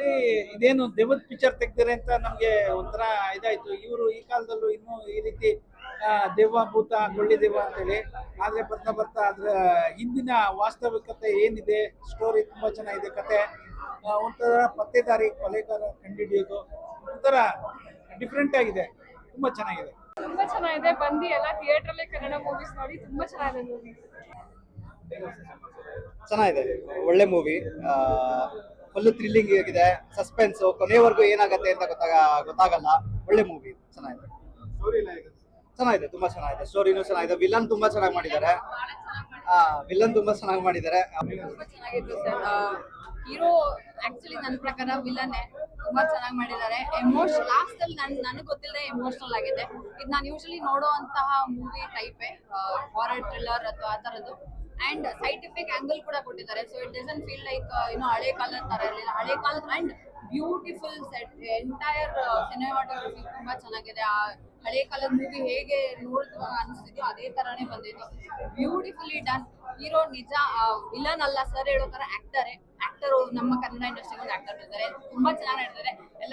Actually ಇದೇನು ದೆವ್ವದ picture ತೆಗ್ದಿರೆ ಅಂತ ನಮ್ಗೆ ಒಂಥರ ಇದಾಯ್ತು. ಇವರು ಈ ಕಾಲದಲ್ಲೂ ಇನ್ನೂ ಈ ರೀತಿ ದೆವ್ವ ಭೂತ ಕೊಳ್ಳಿ ದೆವ್ವ ಅಂತೇಳಿ, ಆದ್ರೆ ಬರ್ತಾ ಬರ್ತಾ ಅದ್ರ ಹಿಂದಿನ ವಾಸ್ತವಿಕತೆ ಏನಿದೆ, ಸ್ಟೋರಿ ತುಂಬಾ ಚೆನ್ನಾಗಿದೆ. ಕತೆ ಒಂಥರ ಪತ್ತೆದಾರಿ ಕೊಲೆಗಾರ ಕಂಡುಹಿಡಿಯೋದು ಒಂಥರ ಡಿಫ್ರೆಂಟ್ ಆಗಿದೆ, ತುಂಬಾ ಚೆನ್ನಾಗಿದೆ. ತುಂಬಾ ಚೆನ್ನಾಗಿದೆ. ಬಂದು ಎಲ್ಲ ಥಿಯೇಟರ್ ಅಲ್ಲೇ ಕನ್ನಡ ಮೂವೀಸ್ ನೋಡಿ ತುಂಬಾ ಚೆನ್ನಾಗಿದೆ ಮೂವಿ. ಚೆನ್ನಾಗಿದೆ, ಒಳ್ಳೆ ಮೂವಿ. ಫುಲ್ ಥ್ರಿಲ್ಲಿಂಗ್ ಆಗಿದೆ, ಸಸ್ಪೆನ್ಸ್, ಕೊನೆವರೆಗೂ ಏನಾಗತ್ತೆ ಅಂತ ಗೊತ್ತಾಗಲ್ಲ. ಒಳ್ಳೆ ಮೂವಿ, ಚೆನ್ನಾಗಿದೆ. ಚೆನ್ನಾಗಿದೆ, ತುಂಬಾ ಚೆನ್ನಾಗಿದೆ. ಸ್ಟೋರಿನೂ ಚೆನ್ನಾಗಿದೆ. ವಿಲನ್ ತುಂಬಾ ಚೆನ್ನಾಗಿ ಮಾಡಿದ್ದಾರೆ. ತುಂಬಾ ಚೆನ್ನಾಗಿ ಮಾಡಿದ್ದಾರೆ. ತುಂಬಾ ಚೆನ್ನಾಗಿತ್ತು ಸರ್. ಹೀರೋ ಆಕ್ಚುಲಿ ನನ್ನ ಪ್ರಕಾರ ವಿಲನ್ ತುಂಬಾ ಚೆನ್ನಾಗಿ ಮಾಡಿದ್ದಾರೆ. ಲಾಸ್ಟ್ ಅಲ್ಲಿ ನನಗೆ ಗೊತ್ತಿಲ್ಲದೆ ಎಮೋಷನಲ್ ಆಗಿದೆ. ಇದು ನಾನು ಯೂಶಲಿ ನೋಡುವಂತಹ ಮೂವಿ ಟೈಪೇ, ಹಾರರ್ ಥ್ರಿಲ್ಲರ್ ಅಥವಾ ಆ ತರದ್ದು. ಅಂಡ್ ಸೈಂಟಿಫಿಕ್ ಆಂಗಲ್ ಕೂಡ ಕೊಟ್ಟಿದ್ದಾರೆ. So it doesn't feel like ಹಳೆ ಕಾಲದ ತರ ಇರಲಿಲ್ಲ. ಹಳೆ ಕಾಲದ and beautiful set, entire cinematography ತುಂಬಾ ಚೆನ್ನಾಗಿದೆ. ಆ ಹಳೆ ಕಾಲದ ಮೂವಿ ಹೇಗೆ ನೋಡುವಾಗ ಅನಿಸ್ತಿದ್ಯೋ ಅದೇ ತರಾನೇ ಬಂದಿತ್ತು. Beautifully done. ಹೀರೋ ನಿಜ ವಿಲನ್ ಅಲ್ಲ ಸರ್ ಹೇಳೋ ತರ ಆಕ್ಟರ್ ನಮ್ಮ ಕನ್ನಡ ಇಂಡಸ್ಟ್ರಿಗೆ ಒಂದು ಆಕ್ಟರ್ ಇದ್ದಾರೆ. ತುಂಬಾ ಚೆನ್ನಾಗಿ ನಡೆದಿದೆ.